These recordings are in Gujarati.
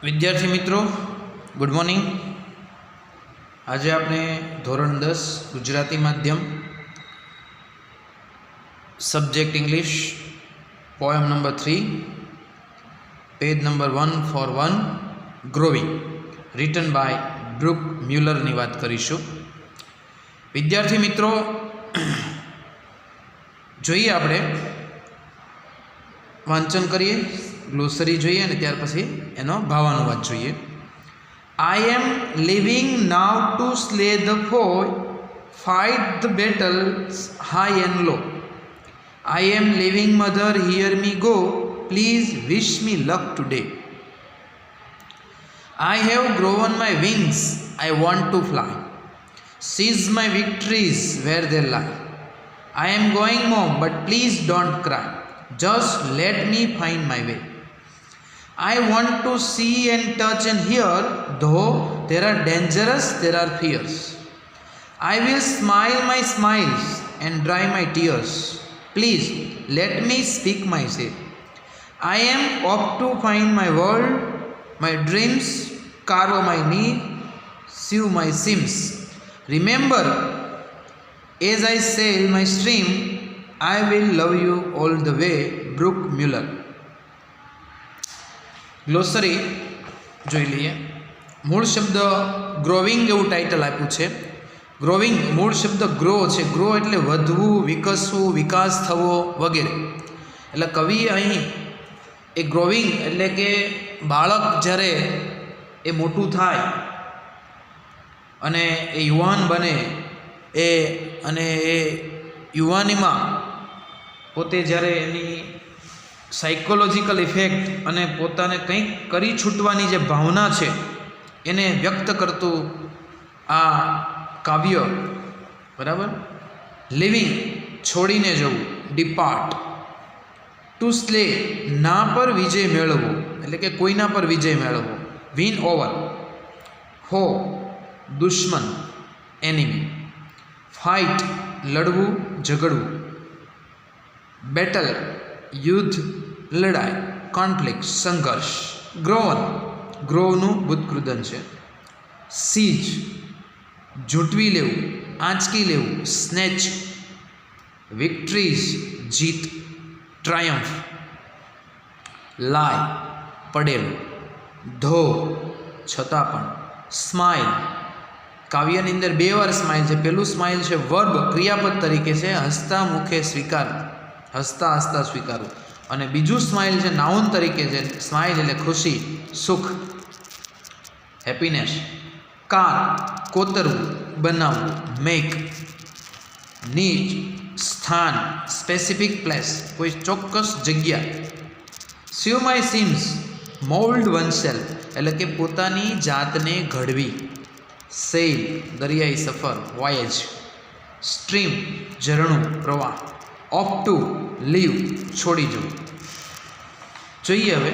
विद्यार्थी मित्रों गुड मॉर्निंग। आज आपने धोरण 10 गुजराती माध्यम subject English poem number 3 page number 141 growing written by Brooke Muller ની વાત કરીશું। વિદ્યાર્થી મિત્રો જોઈએ આપણે વાંચન કરીએ, ગ્લોસરી જોઈએ અને ત્યાર પછી એનો ભાવાનુવાદ જોઈએ। I am leaving now to slay the foe, fight the battles high and low. I am leaving mother, hear me go, please wish me luck today. I have grown my wings, I want to fly, seize my victories where they lie. I am going home, but please don't cry, just let me find my way. I want to see and touch and hear, though there are dangers, there are fears. I will smile my smiles and dry my tears. Please let me speak my say. I am off to find my world, my dreams, carve my need, sew my seams. Remember, as I sail my stream, I will love you all the way. Brooke Muller. ગ્લોસરી જોઈ લઈએ। મૂળ શબ્દ ગ્રોવિંગ એવું ટાઇટલ આપ્યું છે। ગ્રોવિંગ મૂળ શબ્દ ગ્રો છે। ગ્રો એટલે વધવું, વિકસવું, વિકાસ થવો વગેરે। એટલે કવિએ અહીં એ ગ્રોવિંગ એટલે કે બાળક જ્યારે એ મોટું થાય અને એ યુવાન બને અને એ યુવાનીમાં પોતે જ્યારે એની સાયકોલોજીકલ ઇફેક્ટ અને પોતાને કંઈક કરી છૂટવાની જે ભાવના છે એને વ્યક્ત કરતું આ કાવ્ય, બરાબર। લિવિંગ છોડીને જવું, ડિપાર્ટ, ટુ સ્લે ના પર વિજય મેળવવો એટલે કે કોઈના પર વિજય મેળવવો, વિન ઓવર, ફો દુશ્મન, એનિમી, ફાઇટ લડવું, ઝઘડવું, બેટલ યુદ્ધ, લડાઈ, કોન્ફ્લિક્ટ સંઘર્ષ, ગ્રોવન ગ્રોવનું બુદ્ધકૃદન છે, સીજ ઝૂંટવી લેવું, આંચકી લેવું, સ્નેચ વિક્ટરીઝ જીત, ટ્રાયમ્ફ લાય પડેલું, ધો છતાં પણ, સ્માઇલ કાવ્યની અંદર 2 વાર સ્માઇલ છે। પહેલું સ્માઇલ છે વર્બ ક્રિયાપદ તરીકે છે, હસતા મુખે સ્વીકાર, હસતા હસતા સ્વીકારવું, અને બીજું સ્માઇલ છે નાઉન તરીકે છે। સ્માઇલ એટલે ખુશી, સુખ, હેપીનેસ। કાર કોતરવું, બનાવવું, મેક, નીચ સ્થાન, સ્પેસિફિક પ્લેસ કોઈ ચોક્કસ જગ્યા। સીવ માય સીમ્સ મોલ્ડ વનસેલ્ફ એટલે કે પોતાની જાતને ઘડવી। સેલ દરિયાઈ સફર, વોયેજ। સ્ટ્રીમ ઝરણું, પ્રવાહ। ઓફ ટુ લીવ છોડી જવું। જોઈએ હવે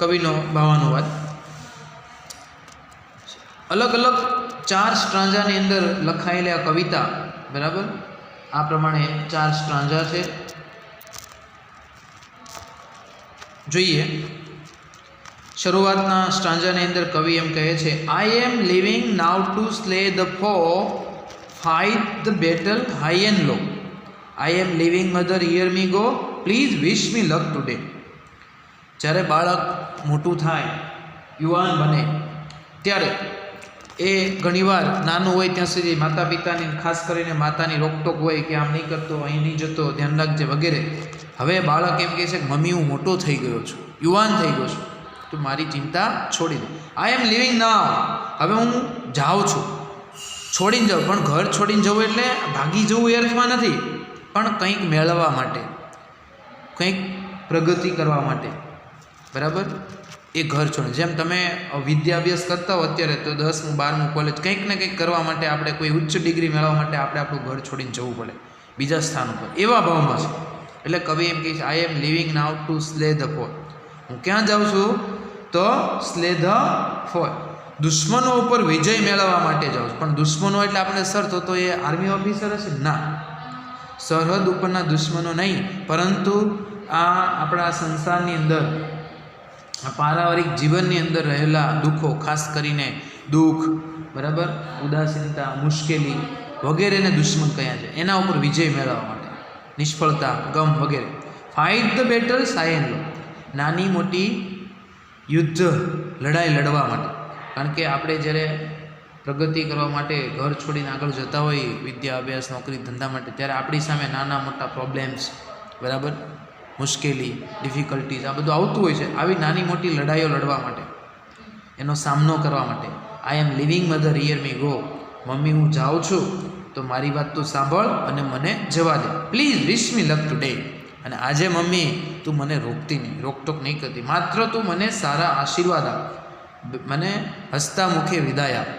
કવિનો ભાવાનુવાદ। અલગ અલગ 4 સ્ટ્રાંજાની અંદર લખાયેલી આ કવિતા, બરાબર, આ પ્રમાણે 4 સ્ટ્રાંજા છે। જોઈએ શરૂઆતના સ્ટ્રાંજાની અંદર કવિ એમ કહે છે, I am living now to slay the foe, fight the battle high and low. I am living mother, hear me go, please wish me luck today. જ્યારે બાળક મોટું થાય, યુવાન બને, ત્યારે એ ઘણીવાર નાનું હોય ત્યાં સુધી માતા પિતાની, ખાસ કરીને માતાની રોકટોક હોય કે આમ નહીં કરતો, અહીં નહીં જતો, ધ્યાન રાખજે વગેરે. હવે બાળક એમ કહે છે કે મમ્મી હું મોટો થઈ ગયો છું, યુવાન થઈ ગયો છું, તું મારી ચિંતા છોડી દે. આઈ એમ લિવિંગ નાઉ, હવે હું જાઉં છું, છોડીને જાઉં. પણ ઘર છોડીને જવું એટલે ભાગી જવું એ અર્થમાં નથી, પણ કંઈક મેળવવા માટે, કંઈક પ્રગતિ કરવા માટે, બરાબર, એ ઘર છોડે. જેમ તમે વિદ્યાભ્યાસ કરતા હો અત્યારે તો 10મું 12મું કોલેજ, કંઈક ને કંઈક કરવા માટે, આપણે કોઈ ઉચ્ચ ડિગ્રી મેળવવા માટે આપણે આપણું ઘર છોડીને જવું પડે બીજા સ્થાન ઉપર, એવા ભાવમાં છે. એટલે કવિ એમ કહે છે, I am living now to slay the foe. હું ક્યાં જાઉં છું? તો સ્લે ધ ફોર, દુશ્મનો ઉપર વિજય મેળવવા માટે જાઉં છું. પણ દુશ્મનો એટલે આપણે સર તો એ આર્મી ઓફિસર હશે? ના, સરહદ ઉપરના દુશ્મનો નહીં, પરંતુ આ આપણા સંસારની અંદર આ પારિવારિક જીવનની અંદર રહેલા દુઃખો, ખાસ કરીને દુઃખ, બરાબર, ઉદાસીનતા, મુશ્કેલી વગેરેને દુશ્મન કયા છે, એના ઉપર વિજય મેળવવા માટે, નિષ્ફળતા, ગમ વગેરે. Fight the battles high and low, નાની મોટી યુદ્ધ, લડાઈ લડવા માટે. કારણ કે આપણે જ્યારે પ્રગતિ કરવા માટે ઘર છોડીને આગળ જતા હોઈએ, વિદ્યા, અભ્યાસ, નોકરી, ધંધા માટે, ત્યારે આપણી સામે નાના મોટા પ્રોબ્લેમ્સ, બરાબર, મુશ્કેલી, ડિફિકલ્ટીઝ, આ બધું આવતું હોય છે. આવી નાની મોટી લડાઈઓ લડવા માટે, એનો સામનો કરવા માટે. I am living mother hear me go, mummy હું જાઉં છું તો મારી વાત તું સાંભળ અને મને જવા દે. Please wish me luck today, અને આજે મમ્મી તું મને રોકતી નહીં, રોકટોક નહીં કરતી, માત્ર તું મને સારા આશીર્વાદ આપ, મને હસતા મુખે વિદાય આપ.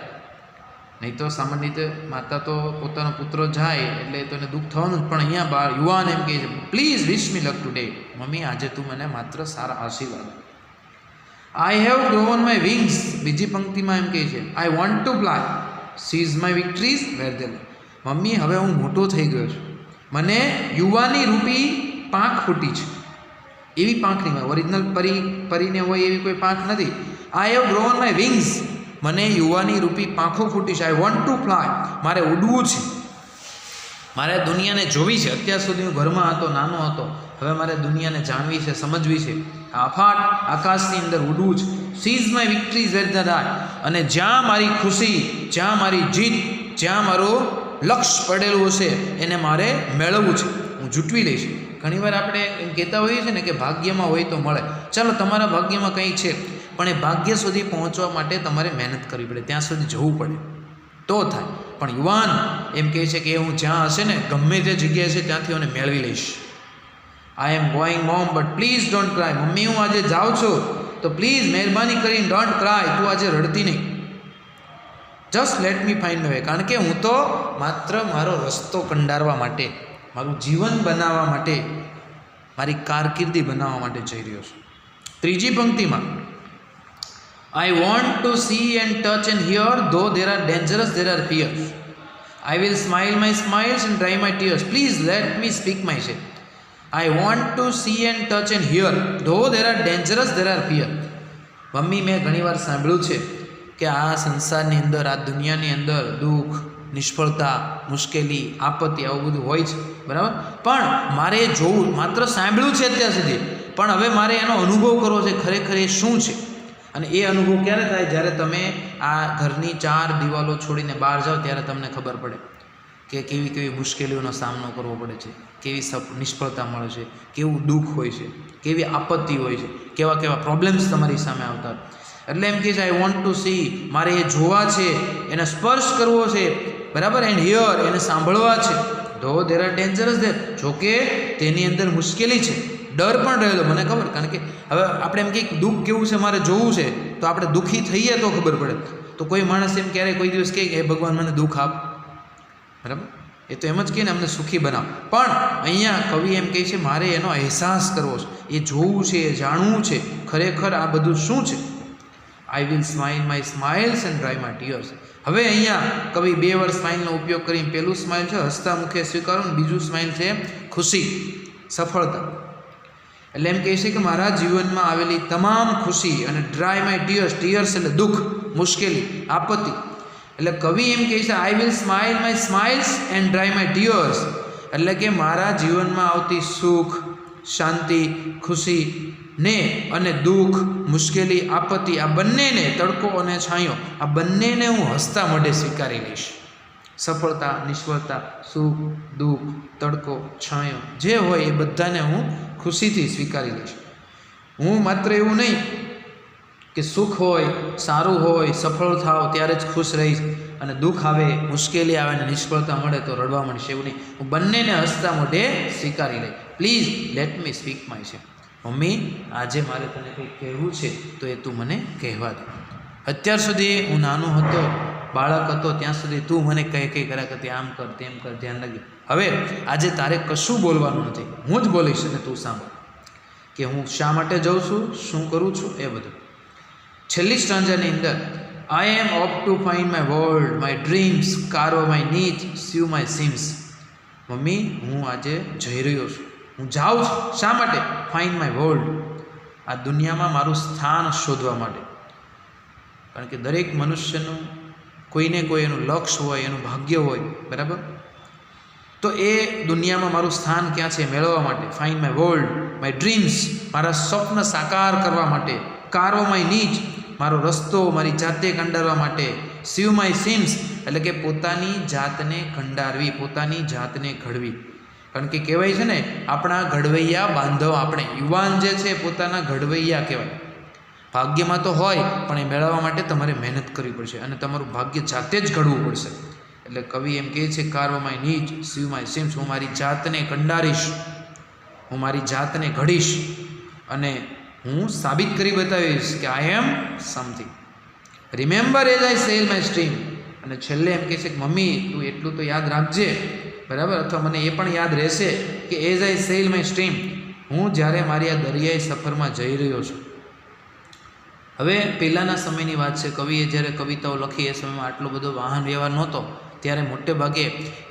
નહીં તો સામાન્ય રીતે માતા તો પોતાનો પુત્ર જાય એટલે તો એને દુઃખ થવાનું જ, પણ અહીંયા બાર યુવાન એમ કહે છે, please wish me luck today, mummy આજે તું મને માત્ર સારા આશીર્વાદ. I have grown my wings, બીજી પંક્તિમાં એમ કહે છે, I want to fly, seize my victories where they lay, mummy હવે હું મોટો થઈ ગયો છું, મને યુવાની રૂપી પાંખ ફૂટી છે. એવી પાંખ નહીં હોય, ઓરિજિનલ પરીને હોય એવી કોઈ પાંખ નથી. આઈ હેવ ગ્રોવન માય વિંગ્સ, મને યુવાની રૂપી પાંખો ફૂટી છે. આઈ વોન્ટ ટુ ફ્લાય, મારે ઉડવું છે, મારે દુનિયાને જોવી છે. અત્યાર સુધી હું ઘરમાં હતો, નાનો હતો, હવે મારે દુનિયાને જાણવી છે, સમજવી છે, અફાટ આકાશની અંદર ઉડવું છે. Seize my victories where the lay, અને જ્યાં મારી ખુશી, જ્યાં મારી જીત, જ્યાં મારું લક્ષ્ય પડેલું હશે એને મારે મેળવવું છે, હું જૂટવી લઈશ. ઘણીવાર આપણે એમ કહેતા હોઈએ છીએ ને કે ભાગ્યમાં હોય તો મળે. ચાલો તમારા ભાગ્યમાં કંઈ છે, પણ એ ભાગ્ય સુધી પહોંચવા માટે તમારે મહેનત કરવી પડે, ત્યાં સુધી જવું પડે તો થાય. પણ યુવાન એમ કહે છે કે હું જ્યાં હશે ને, ગમે તે જગ્યાએ છે ત્યાંથી હું મેળવી લઈશ. I am going mom but please don't cry, mummy હું આજે જાઉં છું તો પ્લીઝ મહેરબાની કરીને ડોન્ટ ક્રાય, તું આજે રડતી નહીં. Just let me find my way, કારણ કે હું તો માત્ર મારો રસ્તો કંડારવા માટે, મારું જીવન બનાવવા માટે, મારી કારકિર્દી બનાવવા માટે જઈ રહ્યો છું. ત્રીજી પંક્તિમાં, I want to see and touch and hear though there are dangerous there are fears, I will smile my smiles and dry my tears, please let me speak my say. I want to see and touch and hear though there are dangerous there are fear. Mummy મેં ઘણીવાર સાંભળ્યું છે કે આ સંસારની અંદર, આ દુનિયાની અંદર દુઃખ, નિષ્ફળતા, મુશ્કેલી, આપત્તિ આવું બધું હોય છે, બરાબર, પણ મારે એ જોવું, માત્ર સાંભળ્યું છે અત્યાર સુધી, પણ હવે મારે એનો અનુભવ કરવો છે, ખરેખર એ શું છે. અને એ અનુભવ ક્યારે થાય? જ્યારે તમે આ ઘરની ચાર દિવાલો છોડીને બહાર જાઓ ત્યારે તમને ખબર પડે કે કેવી કેવી મુશ્કેલીઓનો સામનો કરવો પડે છે, કેવી નિષ્ફળતા મળે છે, કેવું દુઃખ હોય છે, કેવી આપત્તિ હોય છે, કેવા કેવા પ્રોબ્લેમ્સ તમારી સામે આવતા. એટલે એમ કહે છે આઈ વોન્ટ ટુ સી, મારે એ જોવા છે, એને સ્પર્શ કરવો છે, બરાબર, એન્ડ હિયર, એને સાંભળવા છે. ધો દેર આર ડેન્જરસ દેર, જોકે તેની અંદર મુશ્કેલી છે, ડર પણ રહેલો, મને ખબર. કારણ કે હવે આપણે એમ કહીએ દુઃખ કેવું છે મારે જોવું છે, તો આપણે દુઃખી થઈએ તો ખબર પડે. તો કોઈ માણસ એમ ક્યારેય કોઈ દિવસ કહે કે હે ભગવાન મને દુઃખ આપ, બરાબર, એ તો એમ જ કહે ને અમને સુખી બનાવ. પણ અહીંયા કવિ એમ કહે છે મારે એનો અહેસાસ કરવો છે, એ જોવું છે, એ જાણવું છે, ખરેખર આ બધું શું છે. આઈ will smile my smiles and dry my tears. હવે અહીંયા કવિ બે વાર સ્માઇલનો ઉપયોગ કરીને, પહેલું સ્માઇલ છે હસતા મુખે સ્વીકારો, બીજું સ્માઇલ છે ખુશી, સફળતા. એટલે એમ કહે છે કે મારા જીવનમાં આવેલી તમામ ખુશી, અને ડ્રાય માય ટીયર્સ, ટીયર્સ એટલે દુઃખ, મુશ્કેલી, આપત્તિ. એટલે કવિ એમ કહે છે આઈ will smile my smiles and dry my tears, એટલે કે મારા જીવનમાં આવતી સુખ, શાંતિ, ખુશી ને અને દુઃખ, મુશ્કેલી, આપત્તિ, આ બંનેને, તડકો અને છાંયો, આ બંનેને હું હસતા મોઢે સ્વીકારી લઈશ. સફળતા, નિષ્ફળતા, સુખ, દુઃખ, તડકો, છાંયો જે હોય એ બધાને હું ખુશીથી સ્વીકારી લઈશ. હું માત્ર એવું નહીં કે સુખ હોય, સારું હોય, સફળ થાવ ત્યારે જ ખુશ રહીશ, અને દુઃખ આવે, મુશ્કેલી આવે અને નિષ્ફળતા મળે તો રડવા મળશે, એવું નહીં. હું બંનેને હસતા મોઢે સ્વીકારી લઈશ. Please let me speak my છે. મમ્મી આજે મારે તને કંઈક કહેવું છે તો એ તું મને કહેવા દે. અત્યાર સુધી હું નાનો હતો, બાળક હતો, ત્યાં સુધી તું મને કહે કર્યા કરતી, આમ કર, તેમ કર, ધ્યાન રાખજે. હવે આજે તારે કશું બોલવાનું નથી, હું જ બોલીશ અને તું સાંભળ કે હું શા માટે જાઉં છું, શું કરું છું, એ બધું. છેલ્લી સ્ટાન્જાની અંદર I am off to find my world, my dreams, carve my niche, sieve my seems. Mummy હું આજે જઈ રહ્યો છું, હું જાઉં છું, શા માટે? ફાઇન્ડ માય વર્લ્ડ, આ દુનિયામાં મારું સ્થાન શોધવા માટે. કારણ કે દરેક મનુષ્યનું કોઈને કોઈ એનું લક્ષ્ય હોય, એનું ભાગ્ય હોય, બરાબર. તો એ દુનિયામાં મારું સ્થાન ક્યાં છે મેળવવા માટે, find my world, my dreams, મારા સ્વપ્ન સાકાર કરવા માટે, કારો માય નીચ, મારો રસ્તો મારી જાતે કંડારવા માટે, સીવ માય સિન્સ એટલે કે પોતાની જાતને કંડારવી, પોતાની જાતને ઘડવી. કારણ કે કહેવાય છે ને, આપણા ઘડવૈયા બાંધવ આપણે, યુવાન જે છે પોતાના ઘડવૈયા કહેવાય. ભાગ્યમાં તો હોય પણ એ મેળવવા માટે તમારે મહેનત કરવી પડશે અને તમારું ભાગ્ય જાતે જ ઘડવું પડશે. એટલે કવિ એમ કહે છે, કાર્વ my niche, sieve my seems, હું મારી જાતને કંડારીશ, હું મારી જાતને ઘડીશ અને હું સાબિત કરી બતાવીશ કે I am something. Remember as I sail my stream. અને છેલ્લે એમ કહે છે કે મમ્મી તું એટલું તો યાદ રાખજે, બરાબર, અથવા મને એ પણ યાદ રહેશે કે as I sail my stream, હું જ્યારે મારી આ દરિયાઈ સફરમાં જઈ રહ્યો છું. હવે પહેલાંના સમયની વાત છે, કવિએ જ્યારે કવિતાઓ લખી એ સમયમાં આટલો બધો વાહન વ્યવહાર નહોતો. ત્યારે મોટે ભાગે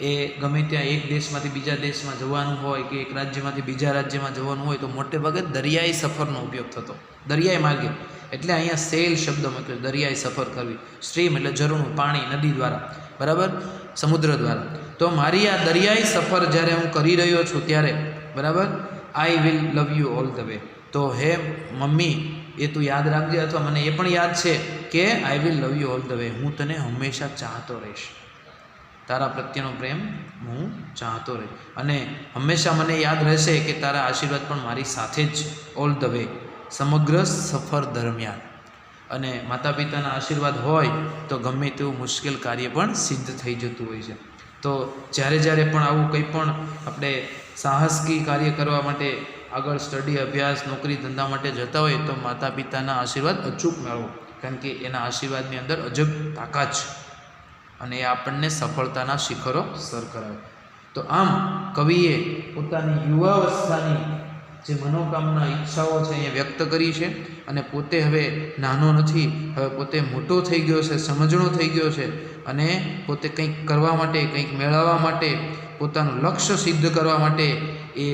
એ ગમે ત્યાં એક દેશમાંથી બીજા દેશમાં જવાનું હોય કે એક રાજ્યમાંથી બીજા રાજ્યમાં જવાનું હોય તો મોટે ભાગે દરિયાઈ સફરનો ઉપયોગ થતો, દરિયાઈ માર્ગે. એટલે અહીંયા સેલ શબ્દ મૂક્યો, દરિયાઈ સફર કરવી. સ્ટ્રીમ એટલે ઝરણું, પાણી, નદી દ્વારા, બરાબર, સમુદ્ર દ્વારા. તો મારી આ દરિયાઈ સફર જ્યારે હું કરી રહ્યો છું ત્યારે, બરાબર, I will love you all the way. તો હે મમ્મી એ તું યાદ રાખજે, અથવા મને એ પણ યાદ છે કે I will love you all the way, હું તને હંમેશા ચાહતો રહીશ, તારા પ્રત્યેનો પ્રેમ હું ચાહતો રહીશ અને હંમેશા મને યાદ રહેશે કે તારા આશીર્વાદ પણ મારી સાથે જ ઓલ ધ વે, સમગ્ર સફર દરમિયાન. અને માતા પિતાના આશીર્વાદ હોય તો ગમે તેવું મુશ્કેલ કાર્ય પણ સિદ્ધ થઈ જતું હોય છે. તો જ્યારે જ્યારે પણ આવું કંઈ પણ આપણે સાહસકી કાર્ય કરવા માટે આગળ સ્ટડી, અભ્યાસ, નોકરી, ધંધા માટે જતા હોય તો માતા પિતાના આશીર્વાદ અચૂક મેળવો. કારણ કે એના આશીર્વાદની અંદર અજબ તાકાત છે અને એ આપણને સફળતાના શિખરો સર કરાવે. તો આમ કવિએ પોતાની યુવાવસ્થાની જે મનોકામના, ઈચ્છાઓ છે અહીંયા વ્યક્ત કરી છે અને પોતે હવે નાનો નથી, હવે પોતે મોટો થઈ ગયો છે, સમજણો થઈ ગયો છે અને પોતે કંઈક કરવા માટે, કંઈક મેળવવા માટે, પોતાનું લક્ષ્ય સિદ્ધ કરવા માટે એ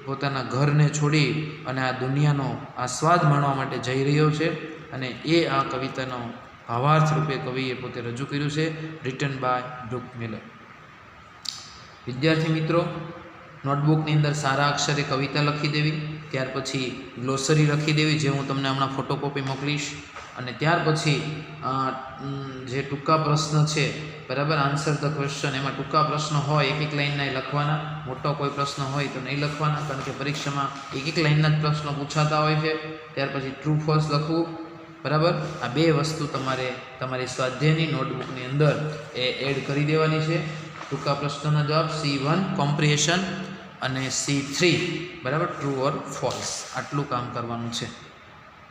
પોતાના ઘરને છોડી અને આ દુનિયાનો આસ્વાદ માણવા માટે જઈ રહ્યો છે. અને એ આ કવિતાનો ભાવાર્થ રૂપે કવિએ પોતે રજૂ કર્યું છે, રિટન બાય બ્રુક મિલર. વિદ્યાર્થી મિત્રો, નોટબુકની અંદર સારા અક્ષરે કવિતા લખી દેવી, ત્યાર પછી ગ્લોસરી લખી દેવી, જે હું તમને હમણાં ફોટોકોપી મોકલીશ. અને ત્યાર પછી જે ટૂંકા પ્રશ્ન છે, બરાબર, આન્સર ધ ક્વેશ્ચન, એમાં ટૂંકા પ્રશ્ન હોય એક એક લાઇનના એ લખવાના, મોટો કોઈ પ્રશ્ન હોય તો નહીં લખવાના, કારણ કે પરીક્ષામાં એક એક લાઇનના જ પ્રશ્નો પૂછાતા હોય છે. ત્યાર પછી ટ્રુ ફોલ્સ લખવું, બરાબર. આ બે વસ્તુ તમારે તમારી સ્વાધ્યાયની નોટબુકની અંદર એ એડ કરી દેવાની છે. ટૂંકા પ્રશ્નના જવાબ C1 કોમ્પ્રિહેશન અને C3, બરાબર, ટ્રુ ઓર ફોલ્સ. આટલું કામ કરવાનું છે,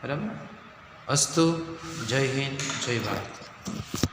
બરાબર. અસ્તુ. જય હિન્દ, જય ભારત.